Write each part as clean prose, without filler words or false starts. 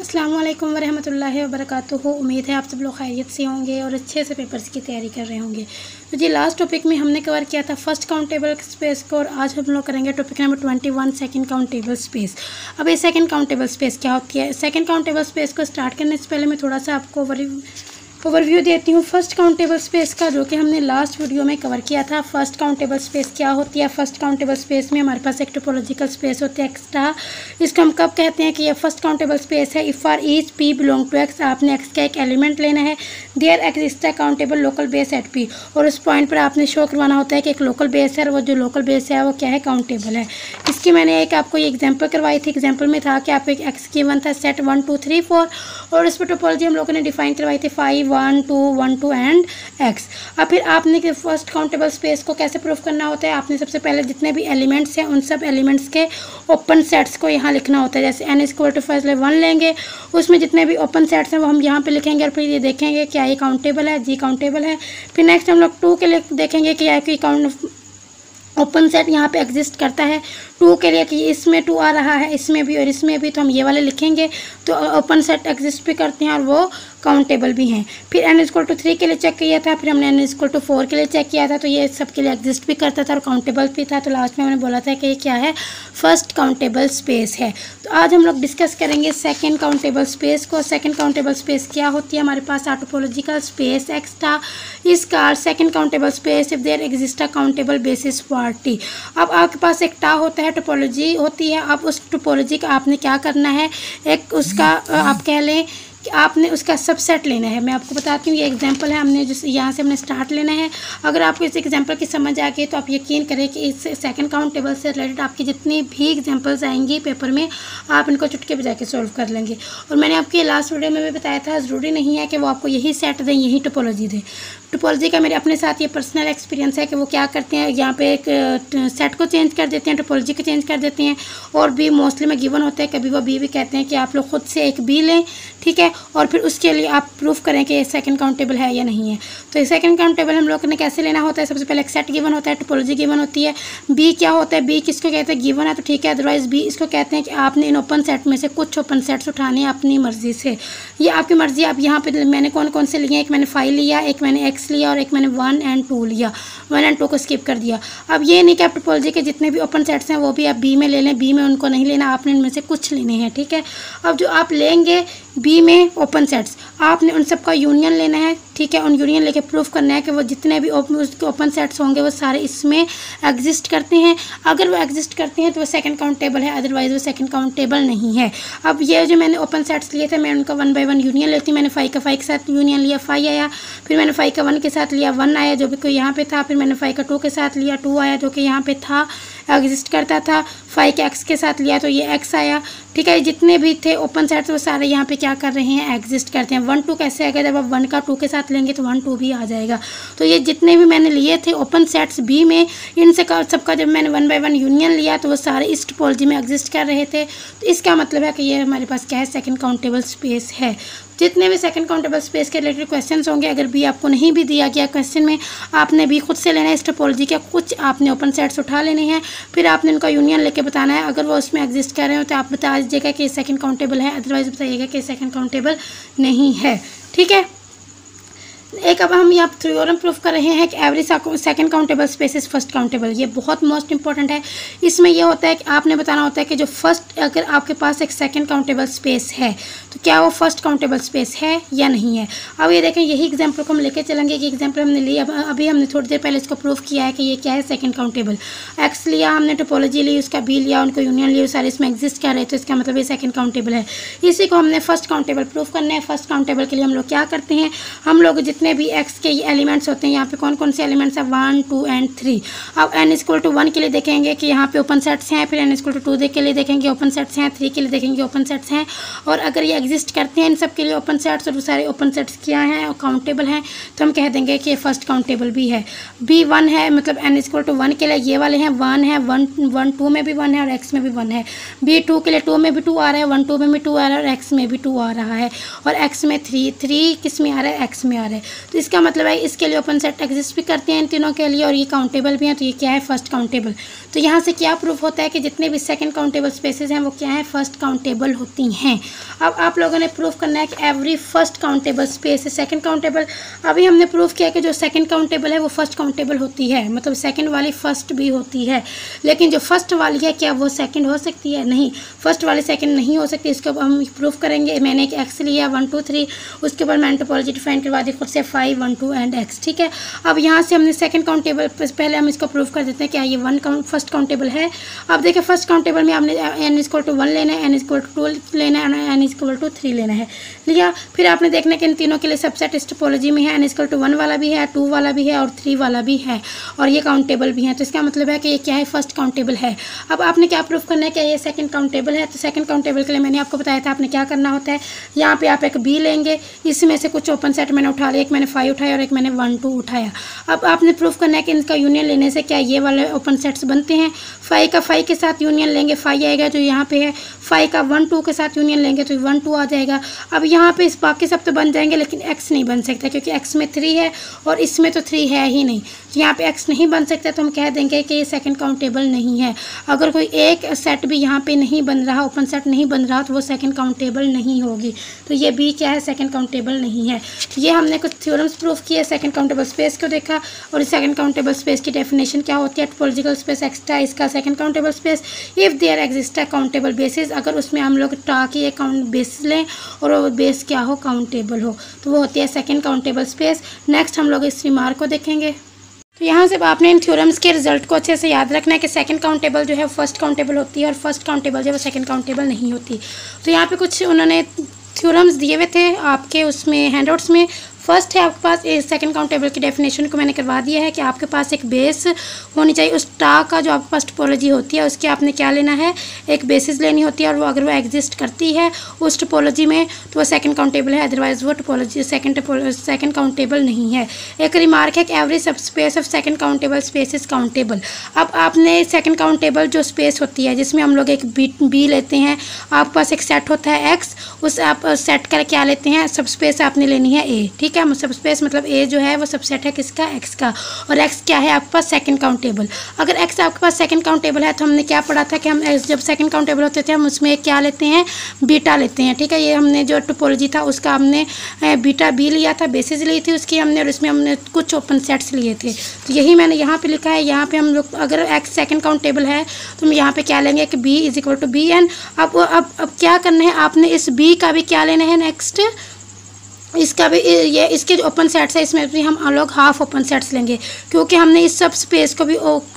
अस्सलाम वालेकुम वरहमतुल्लाहि वबरकातुहू। उम्मीद है आप सब लोग खैरियत से होंगे और अच्छे से पेपर्स की तैयारी कर रहे होंगे। तो जी लास्ट टॉपिक में हमने कवर किया था फर्स्ट काउंटेबल स्पेस को, और आज हम लोग करेंगे topic number 21 second countable space. अब ये सेकंड काउंटेबल स्पेस क्या होती है? सेकंड काउंटेबल स्पेस को स्टार्ट करने से पहले मैं थोड़ा सा आपको ओवरव्यू देती हूँ फर्स्ट काउंटेबल स्पेस का, जो कि हमने लास्ट वीडियो में कवर किया था। फर्स्ट काउंटेबल स्पेस क्या होती है? फर्स्ट काउंटेबल स्पेस में हमारे पास एक टोपोलॉजिकल स्पेस होते हैं एक्स्ट्रा। इसको हम कब कहते हैं कि यह फर्स्ट काउंटेबल स्पेस है? If for each P belong to X, आपने एक्स का एक एलिमेंट लेना है, there exist a countable local base at P, और उस पॉइंट पर आपने शो करवाना होता है कि एक लोकल बेस है और वो जो लोकल बेस है वो क्या है? काउंटेबल है। इसकी मैंने एक आपको ये एग्जाम्पल करवाई थी। एग्जाम्पल में था कि आपको एक एक्स गिवन था सेट 1 2 3 4, और उस पर टोपोलॉजी हम लोगों ने डिफाइन करवाई थी 5 1 2 1 2 एंड एक्स। अब फिर आपने कि फर्स्ट काउंटेबल स्पेस को कैसे प्रूफ करना होता है? आपने सबसे पहले जितने भी एलिमेंट्स हैं उन सब एलिमेंट्स के ओपन सेट्स को यहाँ लिखना होता है। जैसे n इक्वल टू फर्स्ट 1 लेंगे, उसमें जितने भी ओपन सेट्स हैं वो हम यहाँ पे लिखेंगे, और फिर ये देखेंगे क्या ये काउंटेबल है, जी काउंटेबल है। फिर नेक्स्ट हम लोग 2 के लिए देखेंगे कि कोई काउंट ओपन सेट यहाँ पे एग्जिस्ट करता है 2 के लिए, कि इसमें 2 आ रहा है, इसमें भी और इसमें भी, तो हम ये वाले लिखेंगे। तो ओपन सेट एग्जिस्ट भी करते हैं और वो काउंटेबल भी हैं। फिर n इक्वल टू 3 के लिए चेक किया था, फिर हमने n इक्वल टू 4 के लिए चेक किया था, तो ये सब के लिए एग्जिस्ट भी करता था और काउंटेबल भी था। तो लास्ट में हमने बोला था कि ये क्या है? फर्स्ट काउंटेबल स्पेस है। तो आज हम लोग डिस्कस करेंगे सेकेंड काउंटेबल स्पेस को। सेकेंड काउंटेबल स्पेस क्या होती है? हमारे पास topological space X T is called second countable space if there exist a countable basis for T. अब आपके पास एक टा होता है, टोपोलॉजी होती है। अब उस टोपोलॉजी का आपने क्या करना है? एक उसका आप कह लें कि आपने उसका सबसेट लेना है। मैं आपको बताती हूँ, ये एग्जांपल है, हमने जिस यहाँ से हमने स्टार्ट लेना है। अगर आपको इस एग्जांपल की समझ आ गई तो आप यकीन करें कि इस सेकंड काउंटेबल से रिलेटेड आपकी जितनी भी एग्जांपल्स आएंगी पेपर में, आप इनको चुटकी बजा के सॉल्व कर लेंगे। और मैंने आपके लास्ट वीडियो में भी बताया था, ज़रूरी नहीं है कि वो आपको यही सेट दें, यही टोपोलॉजी दें। टोपोलॉजी का मेरे अपने साथ ये पर्सनल एक्सपीरियंस है कि वो क्या करते हैं, यहाँ पे एक सेट को चेंज कर देते हैं, टोपोलॉजी को चेंज कर देते हैं, और बी मोस्टली में गिवन होता है। कभी वो बी भी कहते हैं कि आप लोग खुद से एक बी लें, ठीक है, और फिर उसके लिए आप प्रूफ करें कि ये सेकंड काउंटेबल है या नहीं है। तो ये सेकंड काउंटेबल हम लोग ने कैसे लेना होता है? सबसे पहले एक सेट गिवन होता है, टोपोलॉजी गिवन होती है। बी क्या होता है? बी किसको कहते हैं? गिवन है तो ठीक है, अदरवाइज बी इसको कहते हैं कि आपने इन ओपन सेट में से कुछ ओपन सेट्स उठाने हैं अपनी मर्जी से। ये आपकी मर्जी। आप यहाँ पे मैंने कौन कौन से लिए? एक मैंने 5 लिया, एक मैंने एक्स लिया, और एक मैंने 1 और 2 लिया। 1 और 2 को स्किप कर दिया। अब ये नहीं कि आप टोपोलॉजी के जितने भी ओपन सेट्स हैं वो भी आप बी में ले लें, बी में उनको नहीं लेना, आपने इनमें से कुछ लेने हैं, ठीक है। अब जो आप लेंगे बी में ओपन सेट्स, आपने उन सब का यूनियन लेना है, ठीक है। उन यूनियन लेके प्रूफ करना है कि वो जितने भी उसके ओपन सेट्स होंगे वो सारे इसमें एग्जिस्ट करते हैं। अगर वो एग्जिस्ट करते हैं तो वो सेकंड काउंटेबल है, अदरवाइज वो सेकंड काउंटेबल नहीं है। अब ये जो मैंने ओपन सेट्स लिए थे, मैं उनका 1 बाय 1 यूनियन लेती हूँ। मैंने 5 का 5 के साथ यूनियन लिया, 5 आया। फिर मैंने 5 का 1 के साथ लिया, 1 आया जो भी कोई यहाँ पे था। फिर मैंने 5 का 2 के साथ लिया, 2 आया जो कि यहाँ पे था, एग्जिस्ट करता था। 5 के एक्स के साथ लिया तो ये एक्स आया, ठीक है। जितने भी थे ओपन सेट्स वो सारे यहाँ पे क्या कर रहे हैं? एग्जिस्ट करते हैं। 1 2 कैसे आएगा? जब आप 1 का 2 के साथ लेंगे तो 1 2 भी आ जाएगा। तो ये जितने भी मैंने लिए थे ओपन सेट्स बी में, इनसे सबका जब मैंने 1 बाय 1 यूनियन लिया तो वो सारे इस टोपोलॉजी में एग्जिस्ट कर रहे थे। तो इसका मतलब है कि ये हमारे पास क्या है? सेकंड काउंटेबल स्पेस है। जितने भी सेकंड काउंटेबल स्पेस के रिलेटेड क्वेश्चंस होंगे, अगर भी आपको नहीं भी दिया गया क्वेश्चन में, आपने भी खुद से लेना है इस टोपोलॉजी के, कुछ आपने ओपन सेट्स उठा लेने हैं, फिर आपने उनका यूनियन लेके बताना है। अगर वो उसमें एग्जिस्ट कर रहे हो तो आप बता दीजिएगा कि सेकंड काउंटेबल है, अदरवाइज बताइएगा कि सेकंड काउंटेबल नहीं है, ठीक है। एक अब हम यहाँ थ्योरम प्रूफ कर रहे हैं कि every second countable space is first countable. ये बहुत मोस्ट इंपॉर्टेंट है। इसमें यह होता है कि आपने बताना होता है कि जो फर्स्ट, अगर आपके पास एक सेकंड काउंटेबल स्पेस है तो क्या वो फर्स्ट काउंटेबल स्पेस है या नहीं है। अब ये देखें, यही एग्जांपल को हम लेके चलेंगे कि एग्जांपल हमने लिया, अभी हमने थोड़ी देर पहले इसको प्रूफ किया है कि ये क्या है? Second countable. एक्स लिया हमने, टोपोलॉजी ली, उसका बी लिया, उनको यूनियन लिया, सारे इसमें एग्जिस्ट कर रहे, तो इसका मतलब ये सेकंड काउंटेबल है। इसी को हमने फर्स्ट काउंटेबल प्रूफ करना है। फर्स्ट काउंटेबल के लिए हम लोग क्या करते हैं? हम लोग जितने भी एक्स के एलिमेंट्स होते हैं, यहाँ पे कौन कौन से एलिमेंट्स हैं? 1 2 और 3। अब n इक्वल टू 1 के लिए देखेंगे कि यहाँ पे ओपन सेट्स हैं, फिर n इक्वल टू 2 के लिए देखेंगे ओपन सेट्स हैं, 3 के लिए देखेंगे ओपन सेट्स हैं, और अगर ये एग्जिस्ट करते हैं इन सब के लिए ओपन सेट्स, और सारे ओपन सेट्स क्या हैं और काउंटेबल हैं, तो हम कह देंगे कि ये फर्स्ट काउंटेबल भी है। बी 1 है, मतलब n इक्वल टू 1 के लिए ये वाले हैं 1 है, 1 2 में भी 1 है और x में भी 1 है। बी 2 के लिए 2 में भी 2 आ रहा है, 1 2 में भी 2 आ रहा है और x में भी 2 आ रहा है, और x में 3 किस में आ रहा है? x में आ रहा है। तो इसका मतलब है इसके लिए ओपन सेट एग्जिस्ट भी करते हैं इन तीनों के लिए और ये काउंटेबल भी हैं। तो ये क्या है, फर्स्ट काउंटेबल। तो यहाँ से क्या प्रूफ होता है कि जितने भी सेकंड काउंटेबल स्पेसेस हैं वो क्या है, फर्स्ट काउंटेबल होती हैं। अब आप लोगों ने प्रूफ करना है कि एवरी फर्स्ट काउंटेबल स्पेस है सेकंड काउंटेबल। अभी हमने प्रूफ किया कि जो सेकंड काउंटेबल है वो फर्स्ट काउंटेबल होती है, मतलब सेकंड वाली फर्स्ट भी होती है, लेकिन जो फर्स्ट वाली है क्या वो सेकंड हो सकती है? नहीं, फर्स्ट वाली सेकंड नहीं हो सकती। इसको हम प्रूफ करेंगे। मैंने एक एक्स लिया 1 2 3, उसके बाद मैंने टोपोलॉजी डिफाइन करवा दी खुद से 5 1 2 एंड एक्स। ठीक है, अब यहाँ से हमने सेकंड काउंटेबल पहले हम इसको प्रूफ कर देते हैं क्या ये फर्स्ट काउंटेबल है। अब देखिए फर्स्ट काउंटेबल में आपने n = 1 लेना है, n = 2 लेना है, n = 3 लेना है, लिया। फिर आपने देखना कि इन तीनों के लिए सबसेट इस टोपोलॉजी में है, n = 1 वाला भी है, 2 वाला भी है और 3 वाला भी है और ये काउंटेबल भी है। तो इसका मतलब है कि ये क्या है, फर्स्ट काउंटेबल है। अब आपने क्या प्रूफ करना है कि ये सेकंड काउंटेबल है। तो सेकंड काउंटेबल के लिए मैंने आपको बताया था आपने क्या करना होता है, यहाँ पे आप एक बी लेंगे, इसमें से कुछ ओपन सेट मैंने उठा लिया, एक मैंने 5 उठाया और एक मैंने 1 2 उठाया। अब आपने प्रूफ करना है कि इनका यूनियन लेने से क्या ये वाले ओपन सेट्स बनते हैं। 5 का 5 के साथ यूनियन लेंगे 5 आएगा जो यहाँ पे है, 5 का 1 2 के साथ यूनियन लेंगे तो 1 2 आ जाएगा। अब यहाँ पे इस बाकी सब तो बन जाएंगे लेकिन x नहीं बन सकता क्योंकि x में 3 है और इसमें तो 3 है ही नहीं, तो यहाँ पे x नहीं बन सकता। तो हम कह देंगे कि ये सेकंड काउंटेबल नहीं है। अगर कोई एक सेट भी यहाँ पे नहीं बन रहा, ओपन सेट नहीं बन रहा, तो वो सेकंड काउंटेबल नहीं होगी। तो ये भी क्या है, सेकंड काउंटेबल नहीं है। तो ये हमने कुछ थ्योरम्स प्रूफ किए, सेकंड काउंटेबल स्पेस को देखा और सेकंड काउंटेबल स्पेस की डेफिनेशन क्या होती है। टोपोलॉजिकल स्पेस एक्स्ट्रा इसका second countable space if there exist a countable basis, अगर उसमें हम लोग टा की एक काउंट बेसिस लें और वो बेस क्या हो, काउंटेबल हो, तो वो होती है सेकंड काउंटेबल स्पेस। नेक्स्ट हम लोग इस रिमार्क को देखेंगे। तो यहाँ से आपने इन थ्योरम्स के रिजल्ट को अच्छे से याद रखना है कि सेकंड काउंटेबल जो है फर्स्ट काउंटेबल होती है और फर्स्ट काउंटेबल जो है वो सेकंड काउंटेबल नहीं होती। तो यहाँ पे कुछ उन्होंने थ्योरम्स दिए हुए थे आपके उसमें हैंडआउट्स में। फर्स्ट है आपके पास सेकंड काउंटेबल की डेफिनेशन को मैंने करवा दिया है कि आपके पास एक बेस होनी चाहिए। उस टा का जो आपके पास टोपोलॉजी होती है उसकी आपने क्या लेना है, एक बेसिस लेनी होती है और वो अगर वो एग्जिस्ट करती है उस टोपोलॉजी में तो वो सेकंड काउंटेबल है, अदरवाइज वो टोपोलॉजी सेकंड काउंटेबल नहीं है। एक रिमार्क है कि एवरी सब space of second countable space is countable. अब आपने सेकंड काउंटेबल जो स्पेस होती है जिसमें हम लोग एक बी लेते हैं, आपके पास एक सेट होता है एक्स, उस आप सेट का क्या लेते हैं, सब स्पेस आपने लेनी है ए। ठीक है, सब स्पेस मतलब ए जो है वो सबसेट है किसका, एक्स का, और एक्स क्या है आपके पास, सेकंड काउंटेबल। अगर एक्स आपके पास सेकंड काउंटेबल है तो हमने क्या पढ़ा था कि हम जब सेकंड काउंटेबल होते थे हम उसमें क्या लेते हैं, बीटा लेते हैं। ठीक है, ये हमने जो टोपोलॉजी था उसका हमने बीटा बी लिया था, बेसिस ली थी उसकी हमने, और उसमें हमने कुछ ओपन सेट्स लिए थे। तो यही मैंने यहाँ पे लिखा है। यहाँ पे हम लोग अगर एक्स सेकंड काउंटेबल है तो हम यहाँ पे क्या लेंगे कि बी = bn। अब क्या करना है, आपने इस बी का भी क्या लेना है, नेक्स्ट इसका भी, ये इसके जो ओपन सेट्स है इसमें भी हम लोग हाफ ओपन सेट्स लेंगे क्योंकि हमने इस सब स्पेस को भी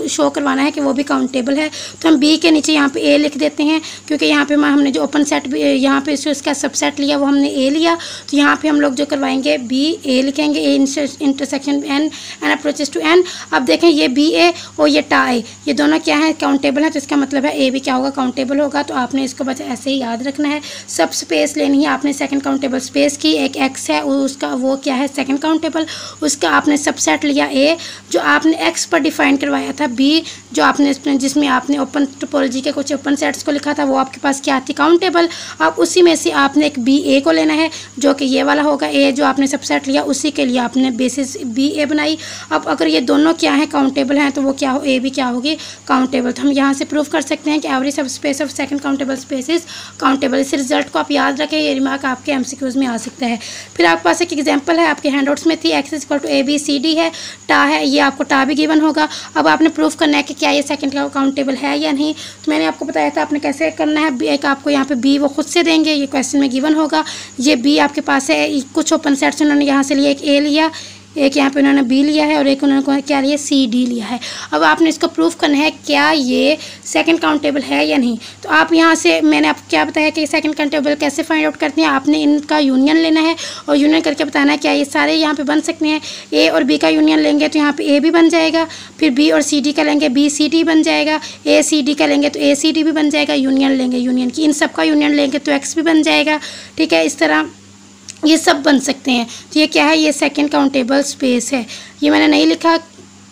शो करवाना है कि वो भी काउंटेबल है। तो हम बी के नीचे यहाँ पे ए लिख देते हैं क्योंकि यहाँ पे हमने जो ओपन सेट भी यहाँ पे इसका सबसेट लिया वो हमने ए लिया। तो यहाँ पे हम लोग जो करवाएंगे बी ए लिखेंगे, A intersection N approaches to N. अब देखें ये बी ए और ये टा ए, ये दोनों क्या है, काउंटेबल है। तो इसका मतलब है ए भी क्या होगा, काउंटेबल होगा। तो आपने इसको बस ऐसे ही याद रखना है। सब स्पेस लेनी है आपने सेकेंड काउंटेबल स्पेस की, एक एक्स है उसका वो क्या है, सेकंड काउंटेबल, उसका आपने सबसेट लिया ए, जो आपने एक्स पर डिफाइन करवाया था बी, जो आपने जिसमें आपने ओपन टोपोलॉजी के कुछ ओपन सेट्स को लिखा था वो आपके पास क्या थी, काउंटेबल। अब उसी में से आपने एक बी ए को लेना है जो कि ये वाला होगा ए, जो आपने सबसेट लिया उसी के लिए आपने बेसिस बी ए बनाई। अब अगर ये दोनों क्या है, काउंटेबल हैं, तो वो क्या हो, ए भी क्या होगी, काउंटेबल। तो हम यहाँ से प्रूव कर सकते हैं कि एवरी सब space of second countable space is countable. इस रिजल्ट को आप याद रखें, ये रिमार्क आपके एमसीक्यूज में आ सकता है। फिर आपके पास एक एग्जांपल है, आपके हैंडआउट्स में थी, एक्स = ABCD है, टा है, ये आपको टा भी गिवन होगा। अब आपने प्रूफ करना है कि क्या ये सेकंड काउंटेबल है या नहीं। तो मैंने आपको बताया था आपने कैसे करना है। एक आपको यहाँ पे बी वो खुद से देंगे, ये क्वेश्चन में गिवन होगा। ये बी आपके पास है, कुछ ओपन सेट्स उन्होंने यहाँ से लिया, एक ए लिया, एक यहाँ पे उन्होंने बी लिया है और एक उन्होंने क्या लिया, सी डी लिया है। अब आपने इसको प्रूफ करना है क्या ये सेकंड काउंटेबल है या नहीं। तो आप यहाँ से, मैंने आपको क्या बताया कि सेकंड काउंटेबल कैसे फाइंड आउट करते हैं, आपने इनका यूनियन लेना है और यूनियन करके बताना है क्या ये सारे यहाँ पे बन सकते हैं। ए और बी का यूनियन लेंगे तो यहाँ पे ए भी बन जाएगा, फिर बी और सी डी का लेंगे बी सी डी बन जाएगा, ए सी डी का लेंगे तो ए सी डी भी बन जाएगा, यूनियन लेंगे यूनियन की, इन सब का यूनियन लेंगे तो एक्स भी बन जाएगा। ठीक है, इस तरह ये सब बन सकते हैं। तो ये क्या है, ये सेकंड काउंटेबल स्पेस है। ये मैंने नहीं लिखा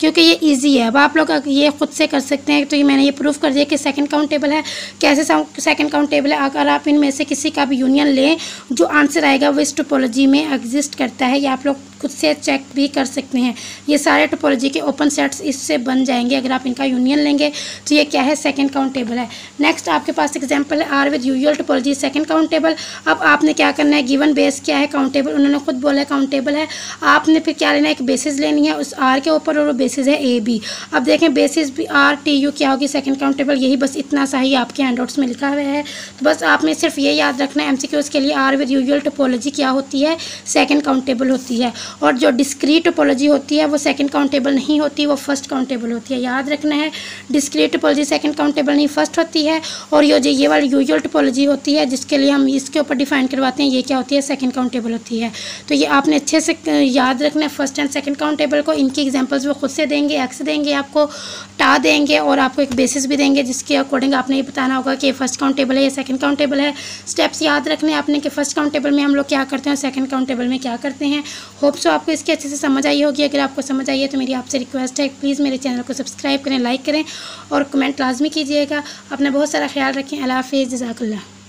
क्योंकि ये इजी है, अब आप लोग ये खुद से कर सकते हैं। तो ये मैंने ये प्रूफ कर दिया कि सेकंड काउंटेबल है। कैसे सेकंड काउंटेबल है, अगर आप इनमें से किसी का भी यूनियन लें जो आंसर आएगा वो इस टोपोलॉजी में एग्जिस्ट करता है। ये आप लोग खुद से चेक भी कर सकते हैं। ये सारे टोपोलॉजी के ओपन सेट्स इससे बन जाएंगे अगर आप इनका यूनियन लेंगे। तो ये क्या है, सेकंड काउंटेबल है। नेक्स्ट आपके पास एग्जांपल है R with usual topology second countable. अब आपने क्या करना है, गिवन बेस क्या है, काउंटेबल, उन्होंने खुद बोला है काउंटेबल है। आपने फिर क्या लेना है, एक बेसिस लेनी है उस आर के ऊपर और वो बेसिस है ए बी। अब देखें बेसिस भी आर टी यू क्या होगी, सेकंड काउंटेबल, यही बस इतना सा ही आपके हैंडआउट्स में लिखा हुआ है। तो बस आपने सिर्फ ये याद रखना है एमसीक्यूज के लिए, आर विद यूजुअल टोपोलॉजी क्या होती है, सेकंड काउंटेबल होती है। और जो डिस्क्रीट टोपोलॉजी होती है वो सेकंड काउंटेबल नहीं होती, वो फर्स्ट काउंटेबल होती है। याद रखना है, डिस्क्रीट टोपोलॉजी सेकंड काउंटेबल नहीं, फर्स्ट होती है। और ये वाली यूजुअल टोपोलॉजी होती है जिसके लिए हम इसके ऊपर डिफाइन करवाते हैं, ये क्या होती है, सेकंड काउंटेबल होती है। तो ये आपने अच्छे से याद रखना है फर्स्ट एंड सेकंड काउंटेबल को। इनकी एग्जांपल्स वो खुद से देंगे, एक्स देंगे, आपको टा देंगे और आपको एक बेसिस भी देंगे जिसके अकॉर्डिंग आपने ये बताना होगा कि फर्स्ट काउंटेबल है या सेकंड काउंटेबल है। स्टेप्स याद रखने आपने कि फर्स्ट काउंटेबल में हम लोग क्या करते हैं, सेकंड काउंटेबल में क्या करते हैं। होप सो आपको इसकी अच्छे से समझ आई होगी। अगर आपको समझ आई है तो मेरी आपसे रिक्वेस्ट है प्लीज़ मेरे चैनल को सब्सक्राइब करें, लाइक करें और कमेंट लाजमी कीजिएगा। अपना बहुत सारा ख्याल रखें। अल्लाह हाफिज़, जज़ाकल्लाह।